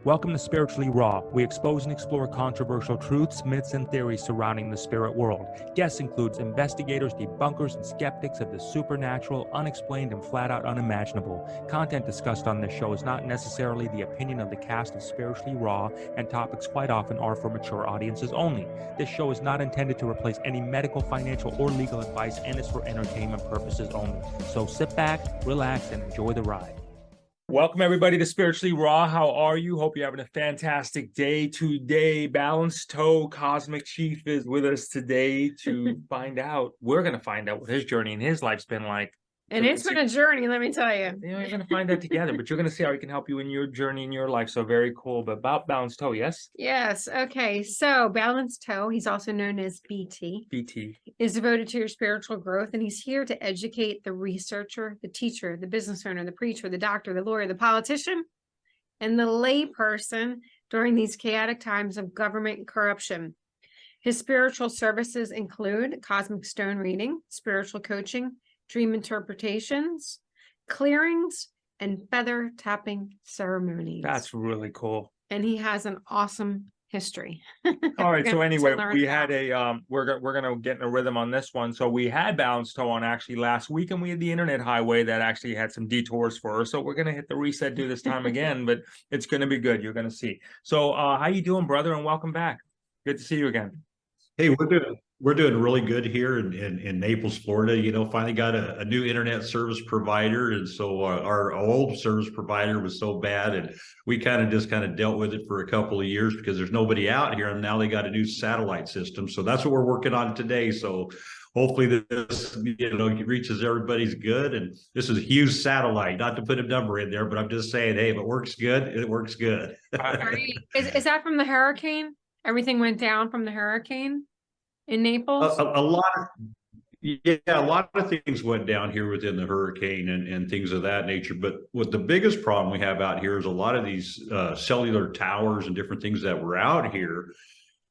Welcome to Spiritually Raw. We expose and explore controversial truths, myths, and theories surrounding the spirit world. Guests includes investigators, debunkers, and skeptics of the supernatural, unexplained, and flat-out unimaginable. Content discussed on this show is not necessarily the opinion of the cast of Spiritually Raw, and topics quite often are for mature audiences only. This show is not intended to replace any medical, financial, or legal advice and is for entertainment purposes only. So sit back, relax, and enjoy the ride. Welcome, everybody, to Spiritually Raw. How are you? Hope you're having a fantastic day today. Balanced Toe Cosmic Chief is with us today to find out. We're going to find out what his journey in his life's been like. And it's been a journey, let me tell you. You're going to find that together, but you're going to see how he can help you in your journey in your life. So very cool. But about Balanced Toe, yes? Yes. Okay. So Balanced Toe, he's also known as BT. BT. Is devoted to your spiritual growth. And he's here to educate the researcher, the teacher, the business owner, the preacher, the doctor, the lawyer, the politician, and the lay person during these chaotic times of government corruption. His spiritual services include cosmic stone reading, spiritual coaching, dream interpretations, clearings, and feather tapping ceremonies. That's really cool. And he has an awesome history. All right. So anyway, we had we're gonna get in a rhythm on this one. So we had Balanced Toe on actually last week, and we had the internet highway that actually had some detours for us. So we're gonna hit the reset do this time again, but it's gonna be good. You're gonna see. So how you doing, brother? And welcome back. Good to see you again. Hey, we're doing really good here in Naples, Florida. You know, finally got a new internet service provider, and so our old service provider was so bad, and we kind of dealt with it for a couple of years because there's nobody out here, and now they got a new satellite system. So that's what we're working on today. So hopefully this reaches everybody's good. And this is a huge satellite. Not to put a number in there, but I'm just saying, hey, if it works good, it works good. Is that from the hurricane? Everything went down from the hurricane in Naples? A lot of things went down here within the hurricane and things of that nature. But what the biggest problem we have out here is a lot of these cellular towers and different things that were out here.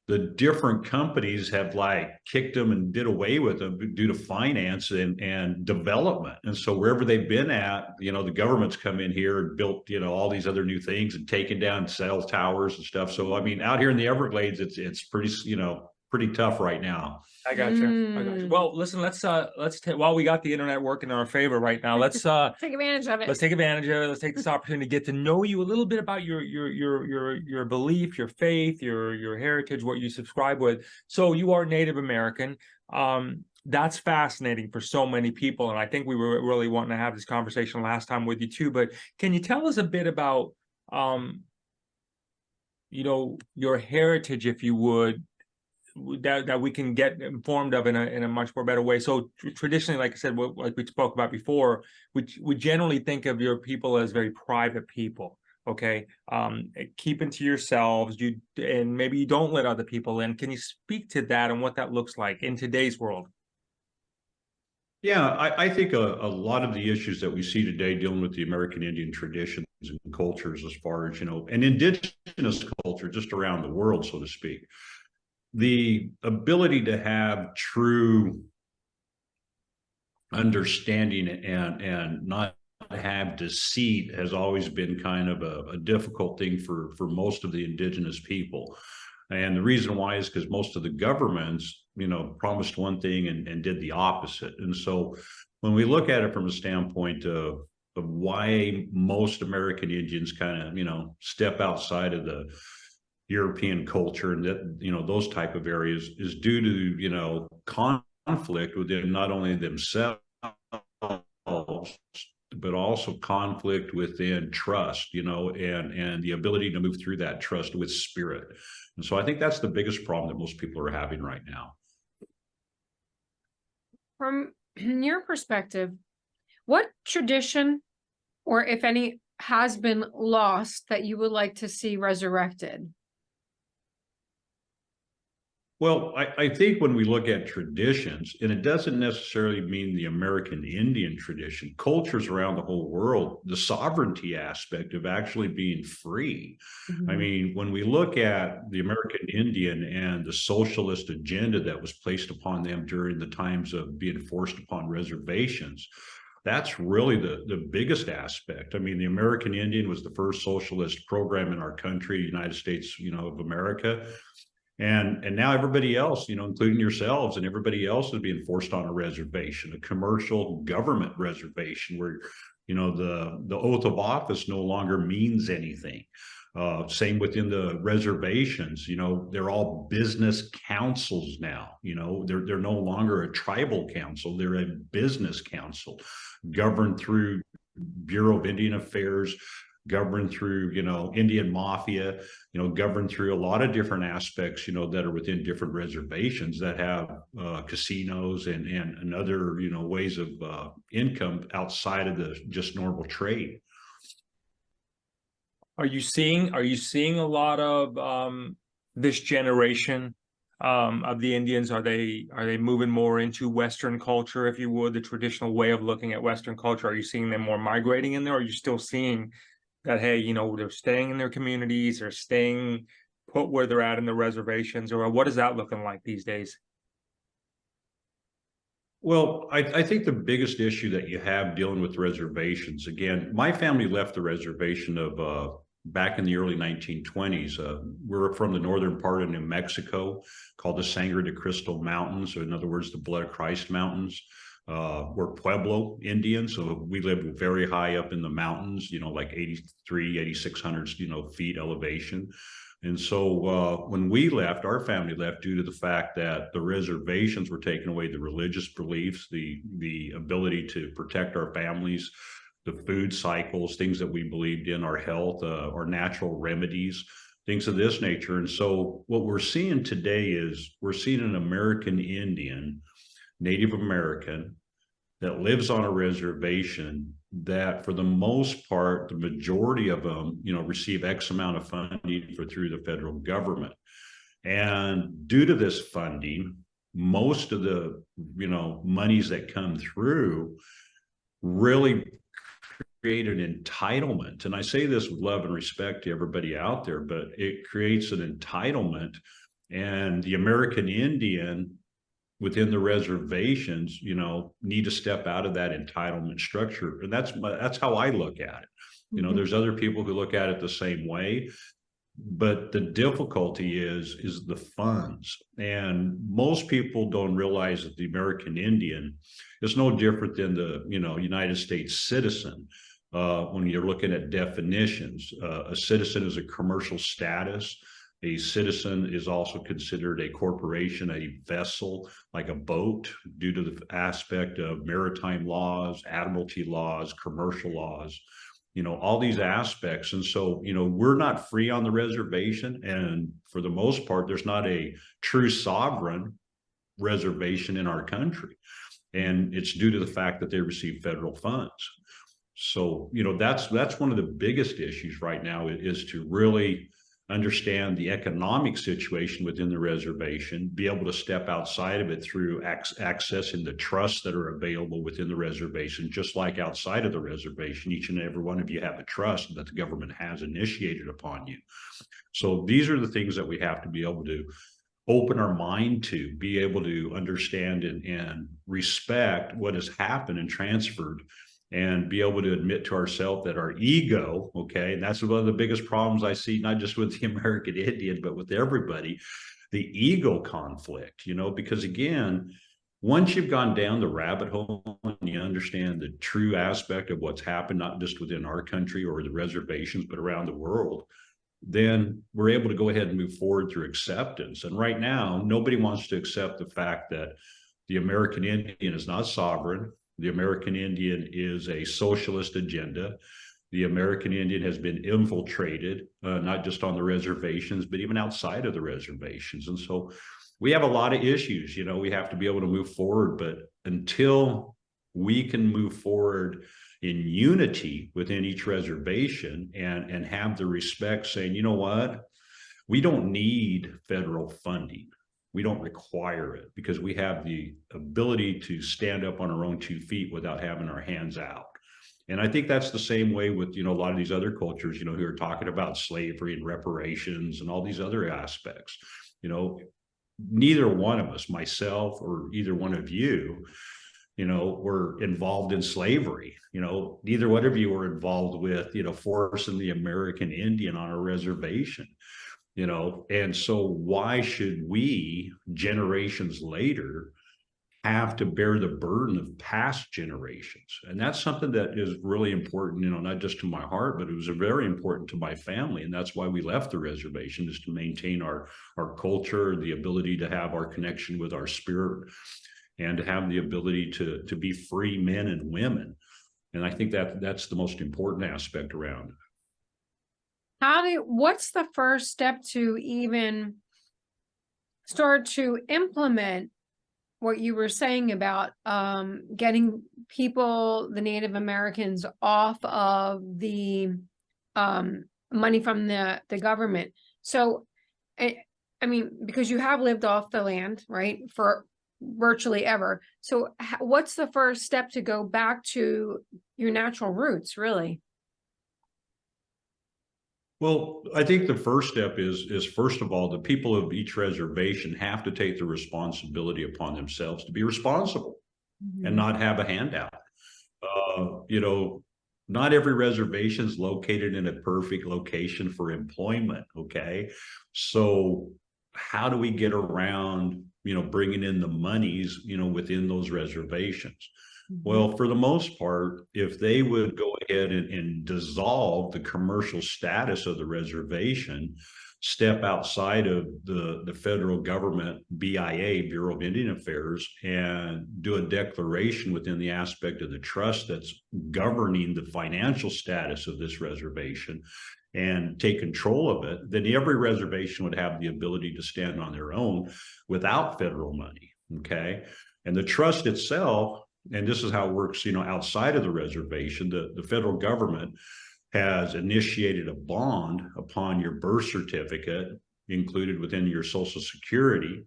The different companies have like kicked them and did away with them due to finance and development. And so wherever they've been at, you know, the government's come in here and built, you know, all these other new things and taken down cell towers and stuff. So, I mean, out here in the Everglades, it's pretty, you know, pretty tough right now. I got you. Well, listen, let's while we got the internet working in our favor right now, let's take advantage of it. Let's take advantage of it. Let's take this opportunity to get to know you a little bit about your belief, your faith, your heritage, what you subscribe with. So you are Native American. That's fascinating for so many people, and I think we were really wanting to have this conversation last time with you too. But can you tell us a bit about you know, your heritage, if you would, that we can get informed of in a much more better way? So traditionally, like I said, like we spoke about before, we generally think of your people as very private people. Okay, keeping to yourselves, and maybe you don't let other people in. Can you speak to that and what that looks like in today's world? Yeah, I think a lot of the issues that we see today dealing with the American Indian traditions and cultures, as far as, you know, and indigenous culture just around the world, so to speak, the ability to have true understanding and not have deceit has always been kind of a difficult thing for most of the indigenous people. And the reason why is because most of the governments, you know, promised one thing and did the opposite. And so when we look at it from a standpoint of why most American Indians kind of, you know, step outside of the European culture and that, you know, those type of areas, is due to, you know, conflict within not only themselves, but also conflict within trust, you know, and the ability to move through that trust with spirit. And so I think that's the biggest problem that most people are having right now. From your perspective, what tradition, or if any, has been lost that you would like to see resurrected? Well, I think when we look at traditions, and it doesn't necessarily mean the American Indian tradition, cultures around the whole world, the sovereignty aspect of actually being free. I mean, when we look at the American Indian and the socialist agenda that was placed upon them during the times of being forced upon reservations, That's really the biggest aspect. I mean, the American Indian was the first socialist program in our country, United States, of America. And now everybody else, including yourselves and everybody else, is being forced on a reservation, a commercial government reservation where, the oath of office no longer means anything. Same within the reservations, they're all business councils now. They're no longer a tribal council, they're a business council governed through Bureau of Indian Affairs, governed through, Indian mafia, governed through a lot of different aspects, that are within different reservations that have casinos and other, ways of income outside of the just normal trade. Are you seeing a lot of this generation of the Indians? Are they moving more into Western culture, if you would, the traditional way of looking at Western culture? Are you seeing them more migrating in there? Or are you still seeing that, hey, they're staying in their communities, they're staying put where they're at in the reservations, or what is that looking like these days? Well, I think the biggest issue that you have dealing with reservations, again, my family left the reservation of back in the early 1920s. We're from the northern part of New Mexico, called the Sangre de Cristo Mountains, or in other words, the Blood of Christ Mountains. We're Pueblo Indians, so we live very high up in the mountains, like 8,600, feet elevation. And so when we left, our family left due to the fact that the reservations were taking away the religious beliefs, the ability to protect our families, the food cycles, things that we believed in, our health, our natural remedies, things of this nature. And so what we're seeing today is we're seeing an American Indian, Native American, that lives on a reservation that, for the most part, the majority of them, receive X amount of funding through the federal government. And due to this funding, most of the, monies that come through really create an entitlement. And I say this with love and respect to everybody out there, but it creates an entitlement. And the American Indian within the reservations, need to step out of that entitlement structure. And that's how I look at it. There's other people who look at it the same way, but the difficulty is the funds. And most people don't realize that the American Indian is no different than the, United States citizen. When you're looking at definitions, a citizen is a commercial status. A citizen is also considered a corporation, a vessel, like a boat, due to the aspect of maritime laws, admiralty laws, commercial laws, all these aspects. And so, we're not free on the reservation. And for the most part, there's not a true sovereign reservation in our country. And it's due to the fact that they receive federal funds. So, that's one of the biggest issues right now, is to really understand the economic situation within the reservation, be able to step outside of it through accessing the trusts that are available within the reservation. Just like outside of the reservation, each and every one of you have a trust that the government has initiated upon you. So these are the things that we have to be able to open our mind to, be able to understand and respect what has happened and transferred, and be able to admit to ourselves that our ego, okay, and that's one of the biggest problems I see, not just with the American Indian, but with everybody, the ego conflict, because again, once you've gone down the rabbit hole and you understand the true aspect of what's happened, not just within our country or the reservations, but around the world, then we're able to go ahead and move forward through acceptance. And right now, nobody wants to accept the fact that the American Indian is not sovereign. The American Indian is a socialist agenda. The American Indian has been infiltrated, not just on the reservations, but even outside of the reservations. And so we have a lot of issues, we have to be able to move forward. But until we can move forward in unity within each reservation and have the respect saying, you know what, we don't need federal funding. We don't require it, because we have the ability to stand up on our own 2 feet without having our hands out. And I think that's the same way with, a lot of these other cultures, who are talking about slavery and reparations and all these other aspects. Neither one of us, myself or either one of you, were involved in slavery. Neither one of you were involved with, forcing the American Indian on a reservation. And so why should we, generations later, have to bear the burden of past generations? And that's something that is really important, not just to my heart, but it was very important to my family. And that's why we left the reservation, is to maintain our culture, the ability to have our connection with our spirit, and to have the ability to be free men and women. And I think that's the most important aspect around it. What's the first step to even start to implement what you were saying about getting people, the Native Americans, off of the money from the government? So, I mean, because you have lived off the land, right, for virtually ever. So what's the first step to go back to your natural roots, really? Well, I think the first step is first of all, the people of each reservation have to take the responsibility upon themselves to be responsible and not have a handout. Not every reservation is located in a perfect location for employment. Okay. So how do we get around, bringing in the monies, within those reservations? Well, for the most part, if they would go ahead and dissolve the commercial status of the reservation, step outside of the federal government, BIA, Bureau of Indian Affairs, and do a declaration within the aspect of the trust that's governing the financial status of this reservation, and take control of it, then every reservation would have the ability to stand on their own without federal money. Okay. And the trust itself, and this is how it works, outside of the reservation, the federal government has initiated a bond upon your birth certificate, included within your Social Security,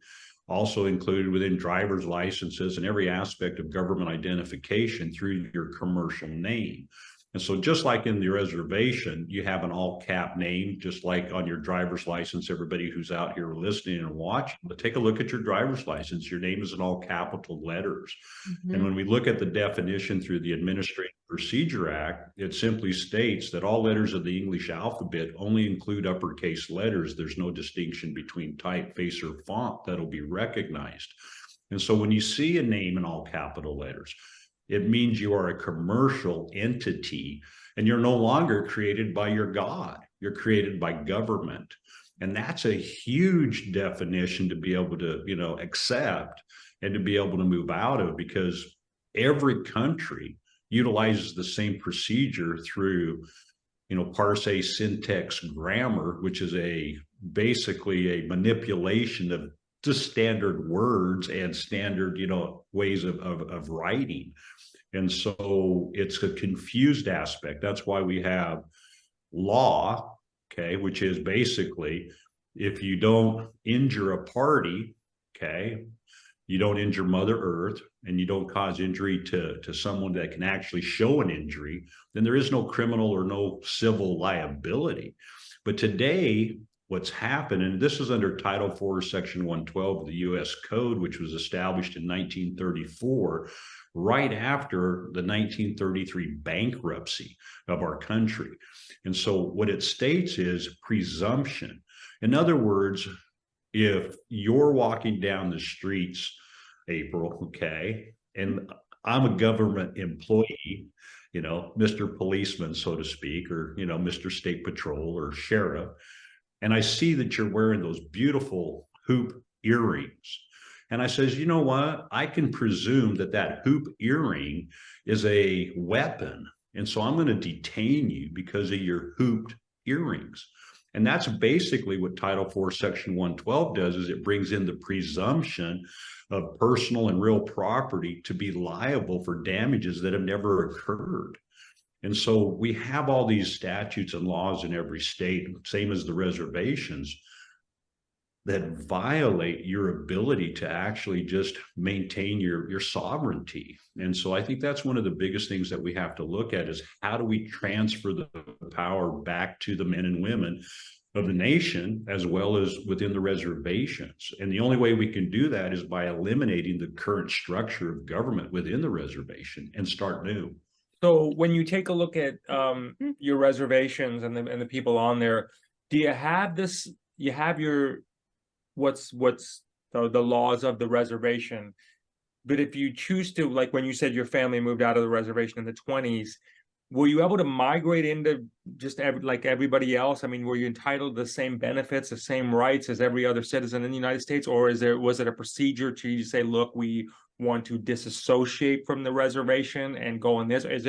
also included within driver's licenses and every aspect of government identification through your commercial name. And so just like in the reservation, you have an all cap name, just like on your driver's license. Everybody who's out here listening and watching, but take a look at your driver's license. Your name is in all capital letters. And when we look at the definition through the Administrative Procedure Act, it simply states that all letters of the English alphabet only include uppercase letters. There's no distinction between typeface or font that'll be recognized. And so when you see a name in all capital letters, it means you are a commercial entity, and you're no longer created by your God. You're created by government. And that's a huge definition to be able to, accept and to be able to move out of, because every country utilizes the same procedure through, parse, syntax, grammar, which is basically a manipulation of just standard words and standard, ways of writing. And so it's a confused aspect. That's why we have law, okay, which is basically, if you don't injure a party, okay, you don't injure Mother Earth, and you don't cause injury to someone that can actually show an injury, then there is no criminal or no civil liability. But today, what's happened, and this is under Title IV, Section 112 of the U.S. Code, which was established in 1934, right after the 1933 bankruptcy of our country. And so what it states is presumption. In other words, if you're walking down the streets, April, okay, and I'm a government employee, Mr. Policeman, so to speak, or, Mr. State Patrol or Sheriff, and I see that you're wearing those beautiful hoop earrings. And I says, you know what? I can presume that hoop earring is a weapon. And so I'm going to detain you because of your hooped earrings. And that's basically what Title IV, Section 112 does, is it brings in the presumption of personal and real property to be liable for damages that have never occurred. And so we have all these statutes and laws in every state, same as the reservations, that violate your ability to actually just maintain your sovereignty. And so I think that's one of the biggest things that we have to look at, is how do we transfer the power back to the men and women of the nation as well as within the reservations. And the only way we can do that is by eliminating the current structure of government within the reservation and start new. So when you take a look at your reservations and the people on there, do you have this? You have your what's the laws of the reservation, but if you choose to, like when you said your family moved out of the reservation in the 20s, were you able to migrate into just like everybody else? I mean, were you entitled to the same benefits, the same rights as every other citizen in the United States, or was it a procedure to say, look, we want to disassociate from the reservation and go on this? Is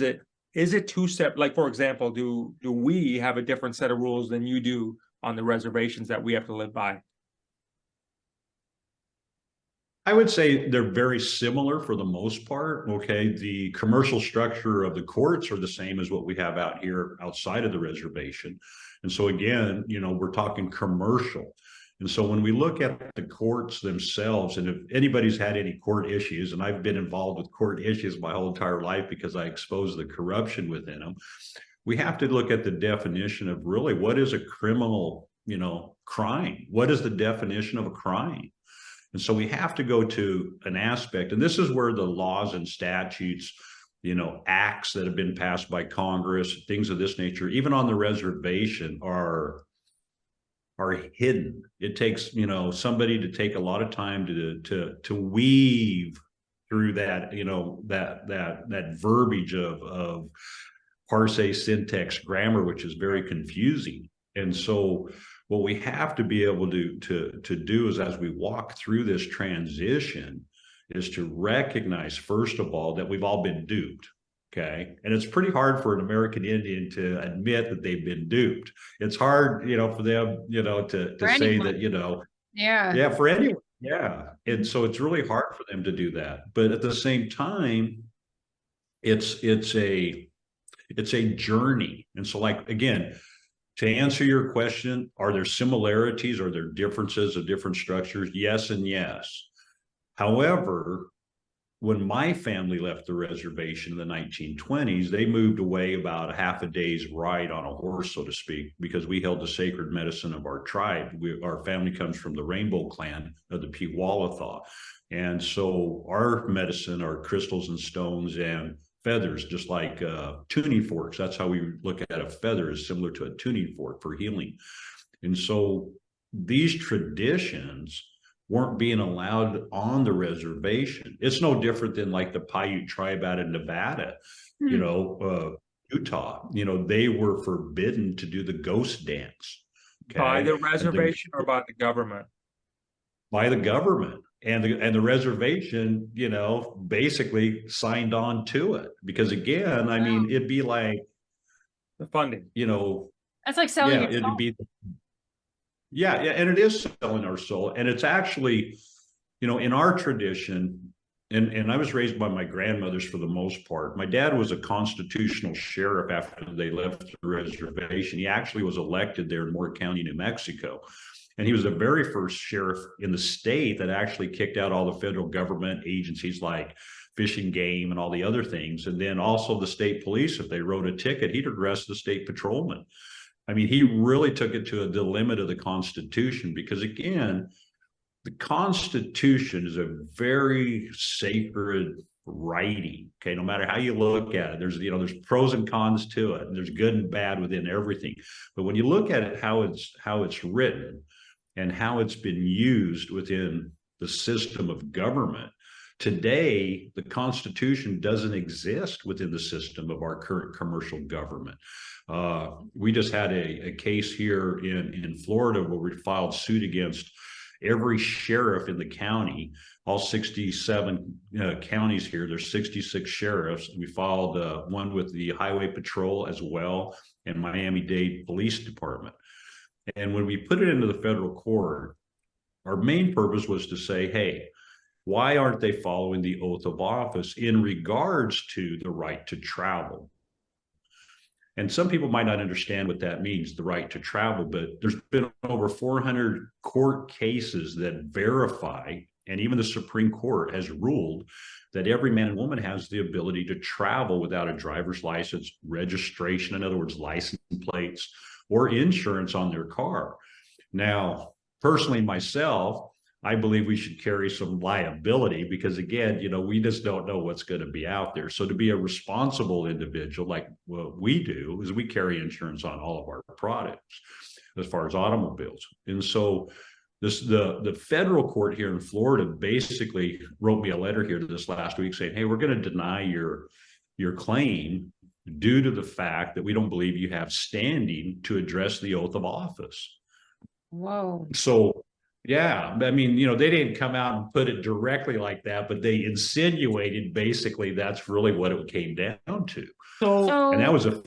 it two separate? Like, for example, do we have a different set of rules than you do on the reservations that we have to live by? I would say they're very similar for the most part. Okay. The commercial structure of the courts are the same as what we have out here outside of the reservation. And so again, we're talking commercial. And so when we look at the courts themselves, and if anybody's had any court issues, and I've been involved with court issues my whole entire life because I expose the corruption within them, we have to look at the definition of really what is a criminal, crime? What is the definition of a crime? And so we have to go to an aspect, and this is where the laws and statutes, acts that have been passed by Congress, things of this nature, even on the reservation are hidden. It takes, somebody to take a lot of time to weave through that, that verbiage of parse, syntax, grammar, which is very confusing. And so what we have to be able to do is, as we walk through this transition, is to recognize, first of all, that we've all been duped. Okay. And it's pretty hard for an American Indian to admit that they've been duped. It's hard, for them, to say that, yeah, for anyone. Yeah. And so it's really hard for them to do that. But at the same time, it's a journey. And so, like, again, to answer your question, are there similarities? Are there differences of different structures? Yes and yes. However, when my family left the reservation in the 1920s, they moved away about a half a day's ride on a horse, so to speak, because we held the sacred medicine of our tribe. Our family comes from the Rainbow clan of the Piwweltha. And so our medicine are crystals and stones and feathers, just like tuning forks. That's how we look at a feather, is similar to a tuning fork for healing. And so these traditions weren't being allowed on the reservation. It's no different than like the Paiute tribe out in Nevada, Utah. They were forbidden to do the ghost dance. Okay? By the reservation or by the government? By the government. And the reservation, basically signed on to it. Because again, I mean, it'd be like the funding, that's like selling your soul. It'd be, yeah, and it is selling our soul. And it's actually, in our tradition, and I was raised by my grandmothers for the most part. My dad was a constitutional sheriff after they left the reservation. He actually was elected there in Moore County, New Mexico. And he was the very first sheriff in the state that actually kicked out all the federal government agencies like Fish and Game and all the other things. And then also the state police, if they wrote a ticket, he'd arrest the state patrolman. I mean, he really took it to the limit of the Constitution, because again, the Constitution is a very sacred writing. Okay, no matter how you look at it, there's pros and cons to it, and there's good and bad within everything. But when you look at it, how it's written and how it's been used within the system of government, today the Constitution doesn't exist within the system of our current commercial government. We just had a case here in Florida where we filed suit against every sheriff in the county, all 67 counties here. There's 66 sheriffs. We filed one with the Highway Patrol as well, and Miami-Dade Police Department. And when we put it into the federal court, our main purpose was to say, hey, why aren't they following the oath of office in regards to the right to travel? And some people might not understand what that means, the right to travel, but there's been over 400 court cases that verify And even the Supreme Court has ruled that every man and woman has the ability to travel without a driver's license, registration, in other words, license plates, or insurance on their car. Now, personally, myself, I believe we should carry some liability because, again, we just don't know what's going to be out there. So to be a responsible individual, like what we do, is we carry insurance on all of our products as far as automobiles. And so the federal court here in Florida basically wrote me a letter here this last week saying, hey, we're going to deny your claim due to the fact that we don't believe you have standing to address the oath of office. Whoa. So, yeah, I mean, they didn't come out and put it directly like that, but they insinuated basically that's really what it came down to. So And that was a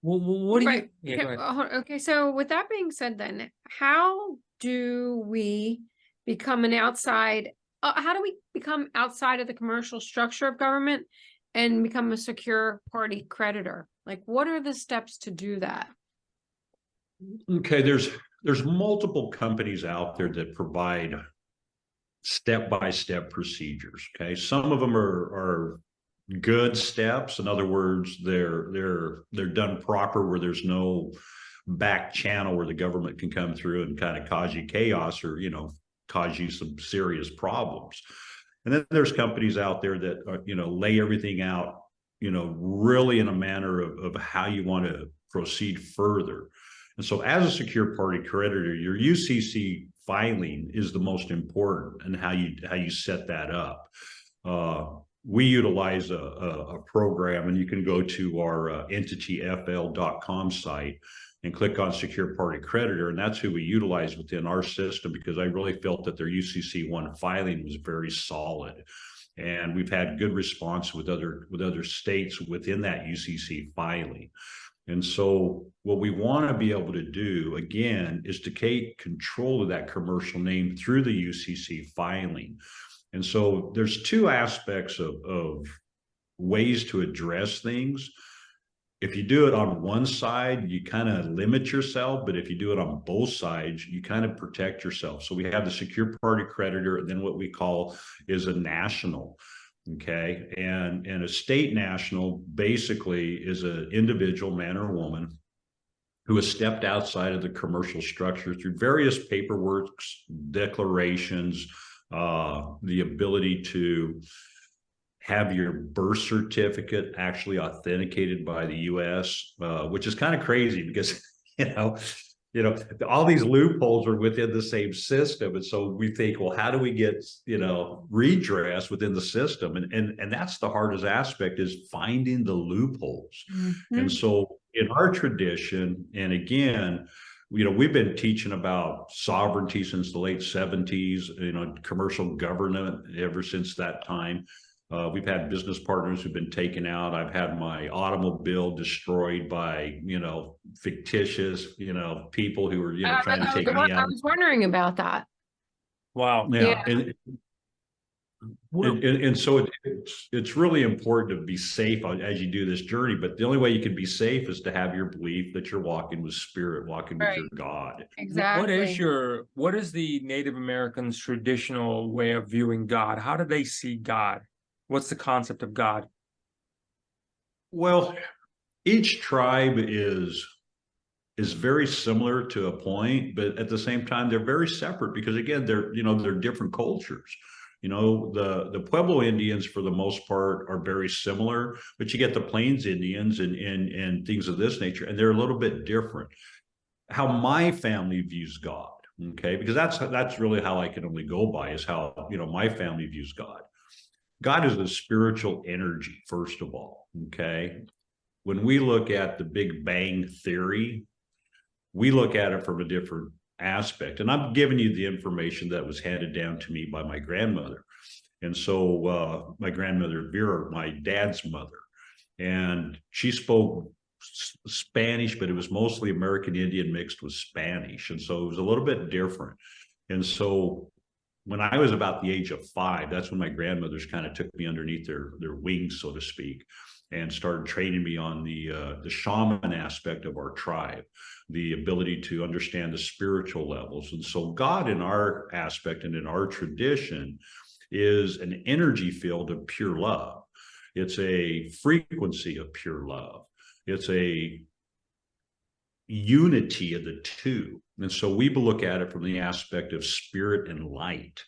what do you? Right. Yeah, go ahead. Okay, so with that being said, then how do we become how do we become outside of the commercial structure of government and become a secure party creditor? Like, what are the steps to do that? okay. There's multiple companies out there that provide step-by-step procedures. Okay, some of them are good steps. In other words, they're done proper, where there's no back channel where the government can come through and kind of cause you chaos or cause you some serious problems. And then there's companies out there that lay everything out really in a manner of how you want to proceed further. And so as a secure party creditor, your UCC filing is the most important, and how you set that up. We utilize a program, and you can go to our entityfl.com site and click on secure party creditor, and that's who we utilize within our system, because I really felt that their UCC1 filing was very solid, and we've had good response with other states within that UCC filing. And so what we want to be able to do, again, is to take control of that commercial name through the UCC filing. And so there's two aspects of ways to address things. If you do it on one side, you kind of limit yourself, but if you do it on both sides, you kind of protect yourself. So we have the secure party creditor, and then what we call is a national. Okay, and a state national basically is an individual, man or woman, who has stepped outside of the commercial structure through various paperwork, declarations, the ability to have your birth certificate actually authenticated by the U.S., which is kind of crazy because all these loopholes are within the same system. And so we think, well, how do we get, redress within the system? And that's the hardest aspect, is finding the loopholes. Mm-hmm. And so in our tradition, and again, we've been teaching about sovereignty since the late 70s, commercial government ever since that time. We've had business partners who've been taken out. I've had my automobile destroyed by, fictitious, people who were, trying to take me out. I was wondering about that. Wow. Yeah. And so it's really important to be safe as you do this journey. But the only way you can be safe is to have your belief that you're walking with spirit, walking with your God. Exactly. What is the Native Americans' traditional way of viewing God? How do they see God? What's the concept of God? Well, each tribe is very similar to a point, but at the same time, they're very separate because, again, they're different cultures. The Pueblo Indians, for the most part, are very similar, but you get the Plains Indians and things of this nature, and they're a little bit different. How my family views God, okay, because that's really how I can only go by, is how my family views God. God is a spiritual energy, first of all, okay? When we look at the Big Bang Theory, we look at it from a different aspect. And I'm giving you the information that was handed down to me by my grandmother. And so my grandmother, Vera, my dad's mother, and she spoke Spanish, but it was mostly American Indian mixed with Spanish. And so it was a little bit different. And so when I was about the age of 5, that's when my grandmothers kind of took me underneath their wings, so to speak. and started training me on the shaman aspect of our tribe, the ability to understand the spiritual levels. And so God in our aspect and in our tradition is an energy field of pure love. It's a frequency of pure love. It's a unity of the two. And so we look at it from the aspect of spirit and light.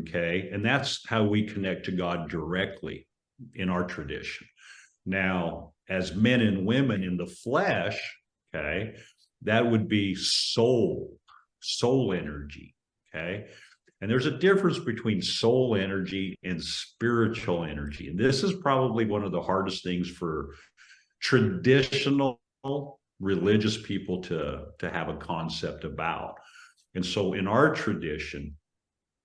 Okay. And that's how we connect to God directly in our tradition. Now, as men and women in the flesh, okay, that would be soul energy. Okay. And there's a difference between soul energy and spiritual energy. And this is probably one of the hardest things for traditional religious people to have a concept about. And so in our tradition,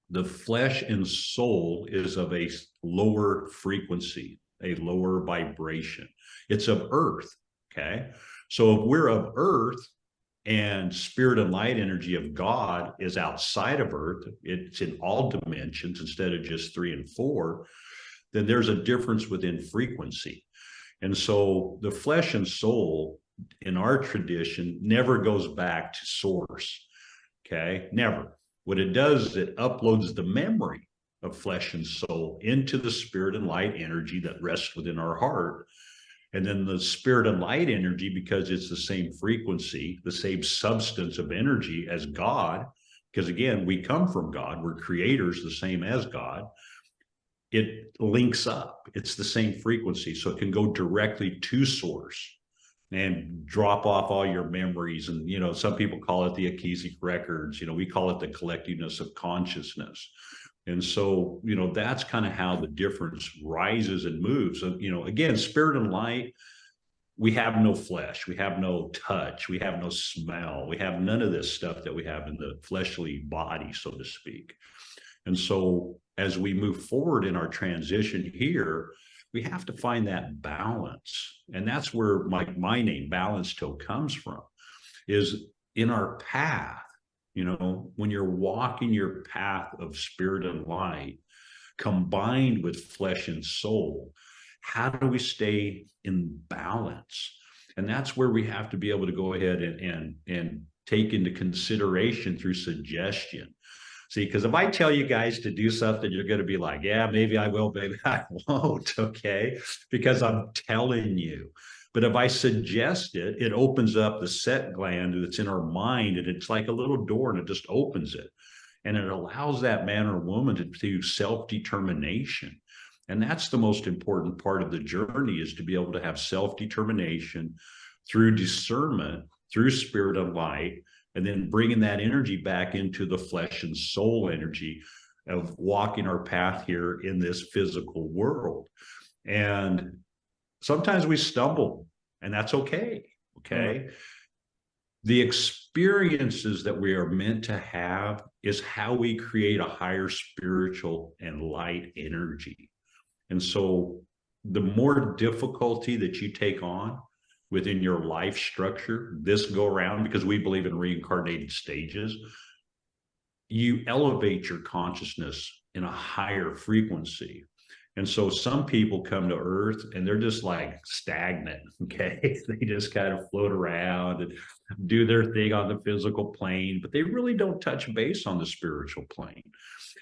the flesh and soul is of a lower frequency, a lower vibration. It's of earth, okay? So if we're of earth and spirit and light energy of God is outside of earth, it's in all dimensions instead of just 3 and 4, then there's a difference within frequency. And so the flesh and soul in our tradition never goes back to source, okay? Never. What it does is it uploads the memory of flesh and soul into the spirit and light energy that rests within our heart. And then the spirit and light energy, because it's the same frequency, the same substance of energy as God, because again, we come from God, we're creators the same as God, it links up. It's the same frequency. So it can go directly to source and drop off all your memories. And, you know, some people call it the Akashic records. You know, we call it the collectiveness of consciousness. And so, you know, that's kind of how the difference rises and moves. And, you know, again, spirit and light, we have no flesh, we have no touch, we have no smell, we have none of this stuff that we have in the fleshly body, so to speak. And so as we move forward in our transition here, we have to find that balance. And that's where my name, Balance Toe, comes from, is in our path. You know, when you're walking your path of spirit and light, combined with flesh and soul, how do we stay in balance? And that's where we have to be able to go ahead and take into consideration through suggestion. See, because if I tell you guys to do something, you're going to be like, yeah, maybe I will, maybe I won't, okay? Because I'm telling you. But if I suggest it, it opens up the set gland that's in our mind, and it's like a little door, and it just opens it. And it allows that man or woman to do self-determination. And that's the most important part of the journey, is to be able to have self-determination through discernment, through spirit and light, and then bringing that energy back into the flesh and soul energy of walking our path here in this physical world. And sometimes we stumble, and that's okay, okay? The experiences that we are meant to have is how we create a higher spiritual and light energy. And so the more difficulty that you take on within your life structure this go around, because we believe in reincarnated stages, you elevate your consciousness in a higher frequency. And so some people come to earth and they're just like stagnant, okay? They just kind of float around and do their thing on the physical plane, but they really don't touch base on the spiritual plane.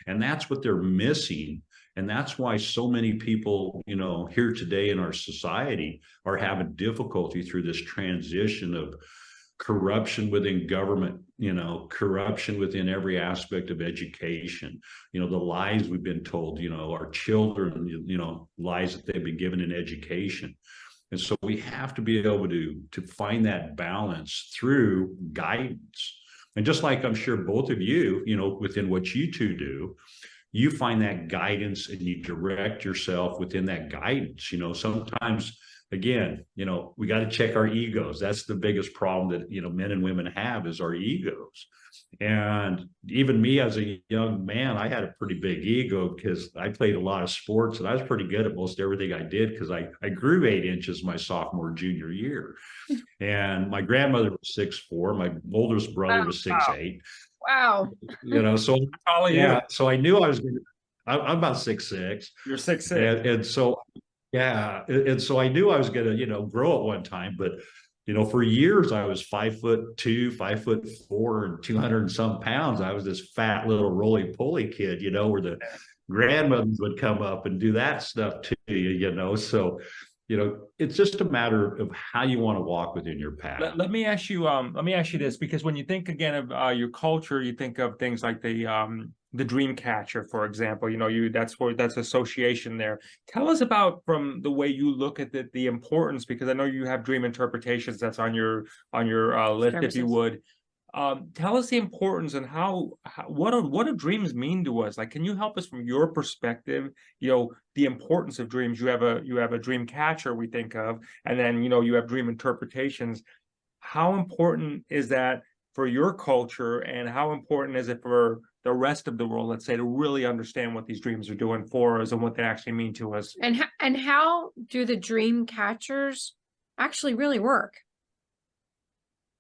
And that's what they're missing. And that's why so many people, you know, here today in our society are having difficulty through this transition of corruption within government, you know, corruption within every aspect of education, you know, the lies we've been told, you know, our children, you know, lies that they've been given in education. And so we have to be able to find that balance through guidance. And just like I'm sure both of you, you know, within what you two do, you find that guidance and you direct yourself within that guidance. You know, sometimes, again, you know, we got to check our egos. That's the biggest problem that, you know, men and women have, is our egos. And even me as a young man, I had a pretty big ego because I played a lot of sports and I was pretty good at most everything I did, because I grew 8 inches my sophomore, junior year. And my grandmother was 6'4". My oldest brother was 6'8". Wow. You know, so How old are yeah, you? so I knew I was going to, I'm about 6'6". You're 6'6". And so Yeah. And so I knew I was going to, grow at one time, but, for years I was 5'2", 5'4", and 200 and some pounds. I was this fat little roly-poly kid, where the grandmothers would come up and do that stuff to you. So, it's just a matter of how you want to walk within your path. Let me ask you, this, because when you think again of your culture, you think of things like the dream catcher, for example. That's association there. Tell us about, from the way you look at the importance, because I know you have dream interpretations that's on your list, if you would. Tell us the importance and what do dreams mean to us? Like, can you help us from your perspective? The importance of dreams. You have a dream catcher, we think of, and then you have dream interpretations. How important is that for your culture, and how important is it for the rest of the world, let's say, to really understand what these dreams are doing for us and what they actually mean to us? And how do the dream catchers actually really work?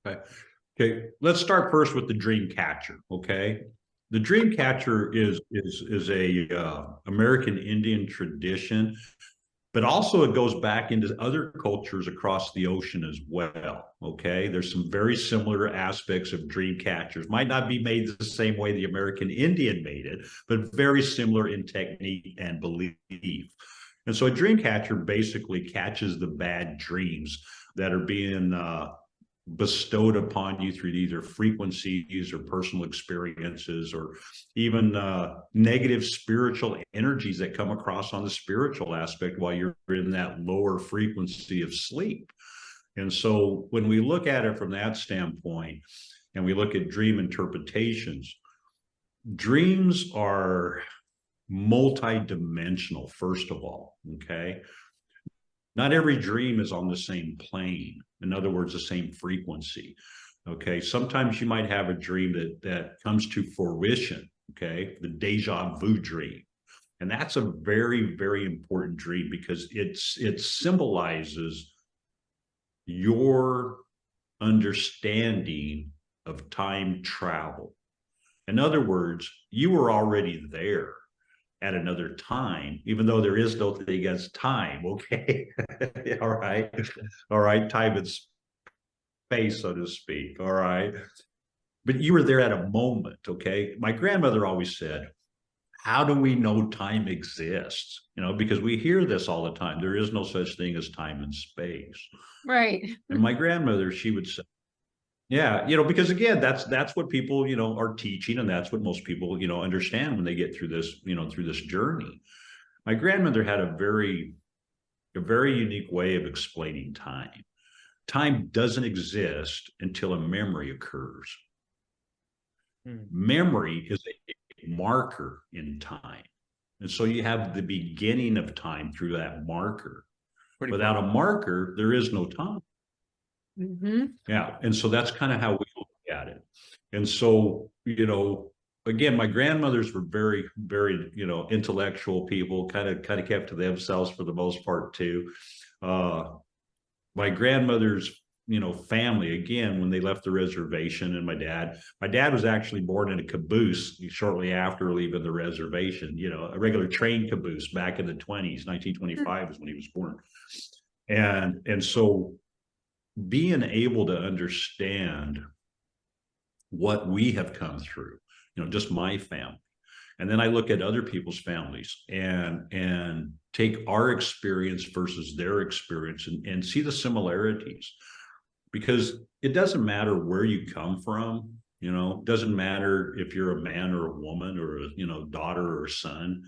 Okay, let's start first with the dream catcher. Okay, the dream catcher is a American Indian tradition, but also it goes back into other cultures across the ocean as well. Okay, there's some very similar aspects of dream catchers. Might not be made the same way the American Indian made it, but very similar in technique and belief. And so a dream catcher basically catches the bad dreams that are being bestowed upon you through either frequencies or personal experiences, or even negative spiritual energies that come across on the spiritual aspect while you're in that lower frequency of sleep. And so when we look at it from that standpoint, and we look at dream interpretations, dreams are multi-dimensional, first of all. Okay, not every dream is on the same plane. In other words, the same frequency. Okay, sometimes you might have a dream that comes to fruition. Okay, the deja vu dream, and that's a very, very important dream, because it symbolizes your understanding of time travel. In other words, you were already there at another time, even though there is no thing as time. Okay. All right, time and space, so to speak. All right, but you were there at a moment. Okay, my grandmother always said, how do we know time exists? Because we hear this all the time, there is no such thing as time and space. Right. And my grandmother, she would say, yeah, because again, that's what people, are teaching, and that's what most people, understand when they get through this, through this journey. My grandmother had a very unique way of explaining time. Time doesn't exist until a memory occurs. Memory is a marker in time. And so you have the beginning of time through that marker. Without a marker, there is no time. Mm-hmm. Yeah. And so that's kind of how we look at it. And so, again, my grandmothers were very, very, intellectual people, kind of kept to themselves for the most part too. My grandmother's, family, again, when they left the reservation, and my dad was actually born in a caboose shortly after leaving the reservation, a regular train caboose back in the 1920s. 1925 is when he was born. And so being able to understand what we have come through, just my family, and then I look at other people's families and take our experience versus their experience, and see the similarities, because it doesn't matter where you come from. It doesn't matter if you're a man or a woman, or a daughter or son.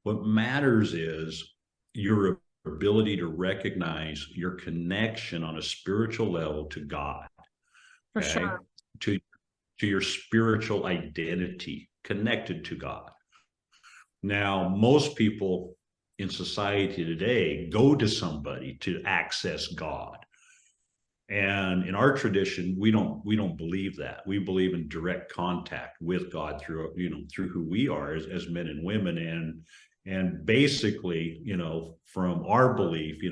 What matters is your ability to recognize your connection on a spiritual level to God. For sure. To your spiritual identity connected to God. Now, most people in society today go to somebody to access God. And in our tradition, we don't believe that. We believe in direct contact with God through who we are as men and women. And basically, from our belief,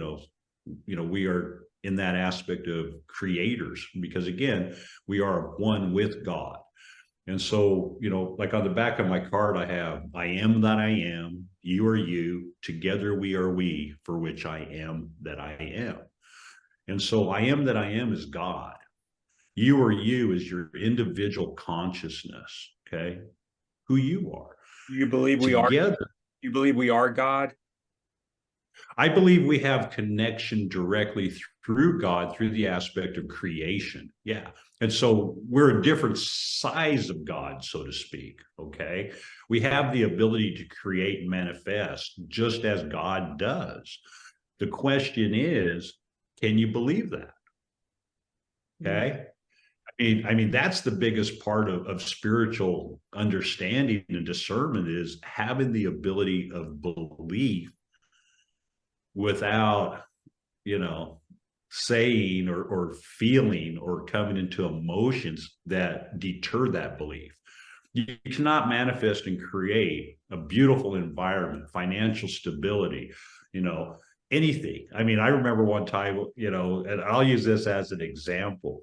we are in that aspect of creators, because again, we are one with God. And so, you know, like on the back of my card, I have, I am that I am, you are you, together we are we, for which I am that I am. And so I am that I am is God. You or you is your individual consciousness, okay? Who you are. You believe we are? Together, You believe we are God? I believe we have connection directly through God, through the aspect of creation. Yeah. And so we're a different size of God, so to speak. Okay. We have the ability to create and manifest just as God does. The question is, can you believe that? Okay. I mean, that's the biggest part of spiritual understanding and discernment, is having the ability of belief without, you know, saying or feeling or coming into emotions that deter that belief. You cannot manifest and create a beautiful environment, financial stability, you know, anything. I mean, I remember one time, you know, and I'll use this as an example.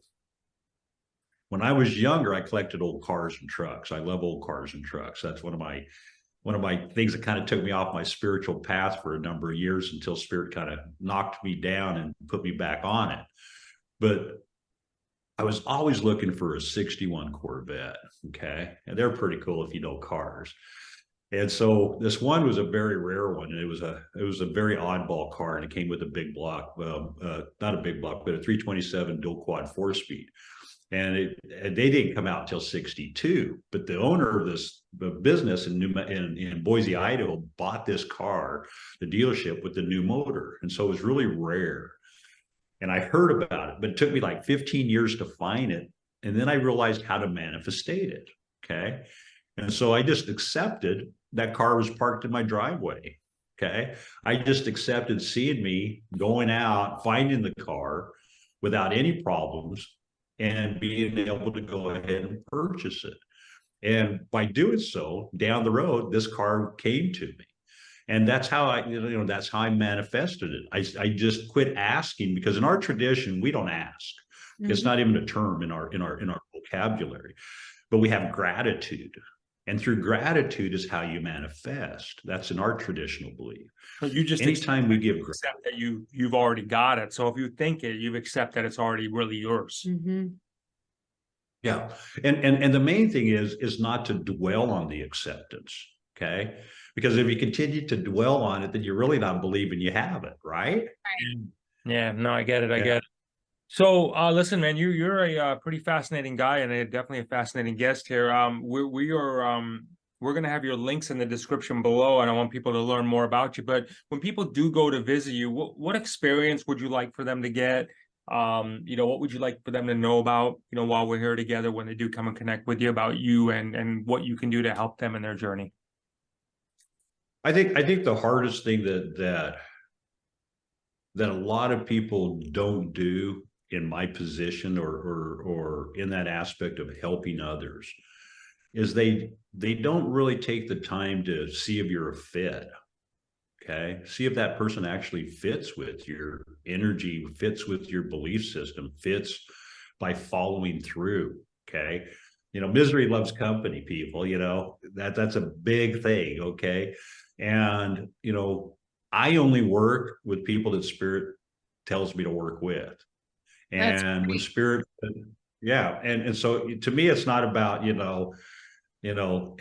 When I was younger, I collected old cars and trucks. I love old cars and trucks. That's one of my things that kind of took me off my spiritual path for a number of years, until Spirit kind of knocked me down and put me back on it. But I was always looking for a 61 Corvette. Okay. And they're pretty cool if you know cars. And so this one was a very rare one. And it was a very oddball car, and it came with a big block, not a big block, but a 327 dual quad 4-speed. And they didn't come out until 62. But the owner of this business in Boise, Idaho, bought this car, the dealership, with the new motor. And so it was really rare. And I heard about it, but it took me like 15 years to find it. And then I realized how to manifestate it. Okay. And so I just accepted that car was parked in my driveway. Okay. I just accepted seeing me going out, finding the car without any problems, and being able to go ahead and purchase it. And by doing so, down the road, this car came to me. And that's how that's how I manifested it. I just quit asking, because in our tradition, we don't ask. It's not even a term in our vocabulary, but we have gratitude. And through gratitude is how you manifest. That's in our traditional belief. So you just anytime we give accept that you've already got it. So if you think it, you accept that it's already really yours. Yeah. And the main thing is not to dwell on the acceptance. Okay. Because if you continue to dwell on it, then you're really not believing you have it, right? Yeah, no, I get it. I get it. So listen, man, you're a pretty fascinating guy, and definitely a fascinating guest here. We're gonna have your links in the description below, and I want people to learn more about you. But when people do go to visit you, what experience would you like for them to get? What would you like for them to know about, while we're here together, when they do come and connect with you, about you and what you can do to help them in their journey? I think the hardest thing that a lot of people don't do in my position or in that aspect of helping others is they don't really take the time to see if you're a fit. Okay. See if that person actually fits with your energy, fits with your belief system, fits by following through. Okay. Misery loves company, people, that's a big thing. Okay. And, I only work with people that Spirit tells me to work with. And when Spirit, yeah. And so to me, it's not about,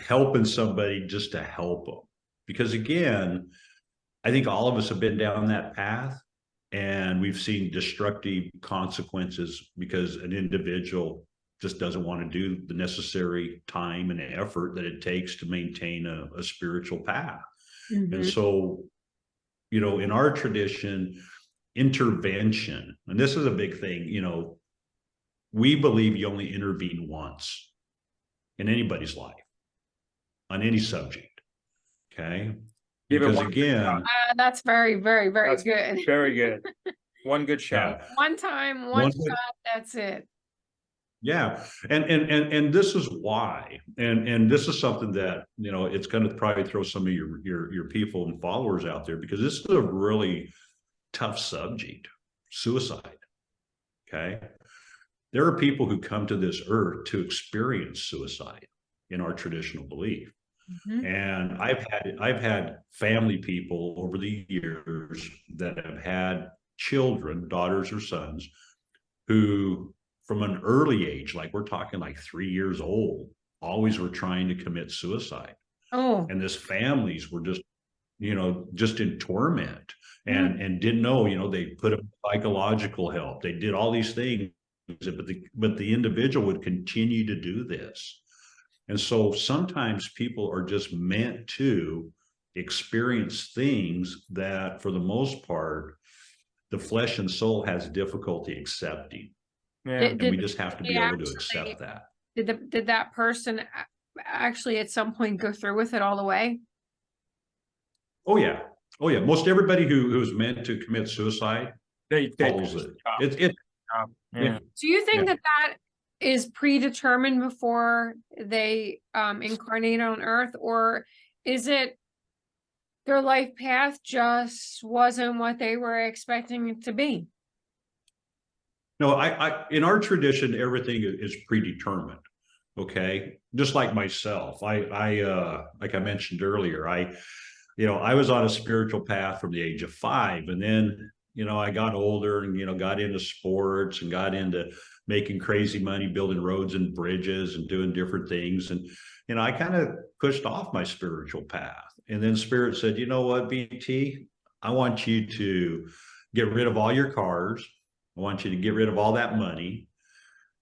helping somebody just to help them. Because again, I think all of us have been down that path, and we've seen destructive consequences because an individual just doesn't want to do the necessary time and effort that it takes to maintain a spiritual path. And so, in our tradition, intervention, and this is a big thing, we believe you only intervene once in anybody's life on any subject. Okay. Because again, that's very, very, very good. Very good. One good shot. Yeah. One time, one shot, that's it. Yeah. And this is why, and this is something that, it's going to probably throw some of your people and followers out there, because this is a really tough subject, suicide. Okay. there are people who come to this earth to experience suicide in our traditional belief. Mhm. And I've had family people over the years that have had children, daughters or sons, who from an early age, like we're talking like 3 years old, always were trying to commit suicide. Oh, And this families were just, just in torment Mm. and didn't know, they put up psychological help. They did all these things, but the individual would continue to do this. And so sometimes people are just meant to experience things that, for the most part, the flesh and soul has difficulty accepting. Yeah. Did, And we did just have to they be able to actually- accept that. did that person actually at some point go through with it all the way? Oh, yeah. Oh, yeah. Most everybody who's meant to commit suicide They follows it. It's yeah. Do you think Yeah. that is predetermined before they incarnate on Earth, or is it their life path just wasn't what they were expecting it to be? No, I in our tradition, everything is predetermined. Okay. Just like myself, like I mentioned earlier, I was on a spiritual path from the age of 5. And then, I got older and, got into sports and got into making crazy money, building roads and bridges and doing different things. And, I kind of pushed off my spiritual path. And then Spirit said, you know what, BT, I want you to get rid of all your cars. I want you to get rid of all that money.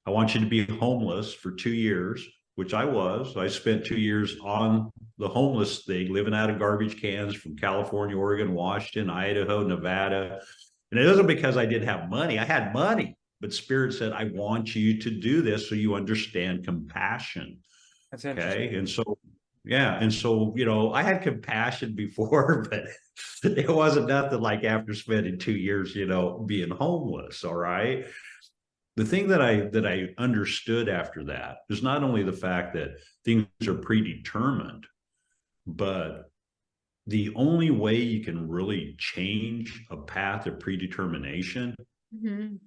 I want you to be homeless for 2 years, which I was. I spent 2 years on the homeless thing, living out of garbage cans from California, Oregon, Washington, Idaho, Nevada. And it wasn't because I didn't have money. I had money, but Spirit said, I want you to do this so you understand compassion. That's interesting. Okay. And so, yeah. And so, I had compassion before, but it wasn't nothing like after spending 2 years, being homeless. All right. The thing that I understood after that is not only the fact that things are predetermined, but the only way you can really change a path of predetermination Mhm.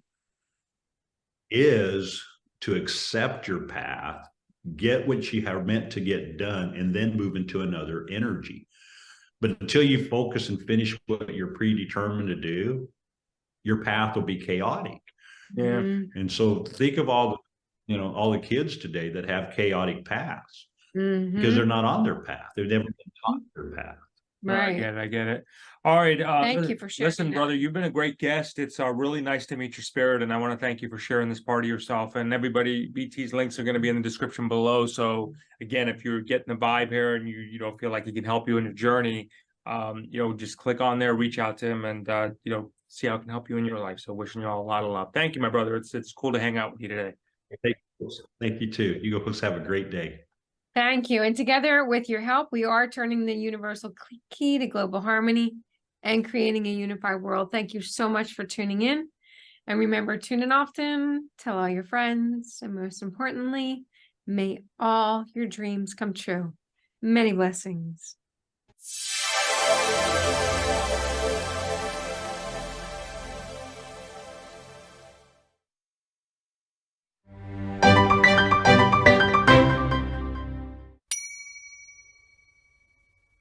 is to accept your path, get what you have meant to get done, and then move into another energy. But until you focus and finish what you're predetermined to do, your path will be chaotic. Yeah. Mhm. And so think of all the kids today that have chaotic paths because Mhm. they're not on their path. They've never been taught their path. No, I Right. get it. I get it. All right. Thank you for sharing Listen, that. brother, you've been a great guest. It's really nice to meet your spirit, and I want to thank you for sharing this part of yourself. And everybody, BT's links are going to be in the description below. So again, if you're getting the vibe here and you don't feel like he can help you in your journey, just click on there, reach out to him, and see how it can help you in your life. So wishing you all a lot of love. Thank you, my brother. It's cool to hang out with you today. Thank you too. You folks have a great day. Thank you. And together with your help, we are turning the universal key to global harmony and creating a unified world. Thank you so much for tuning in. And remember, tune in often, tell all your friends, and most importantly, may all your dreams come true. Many blessings.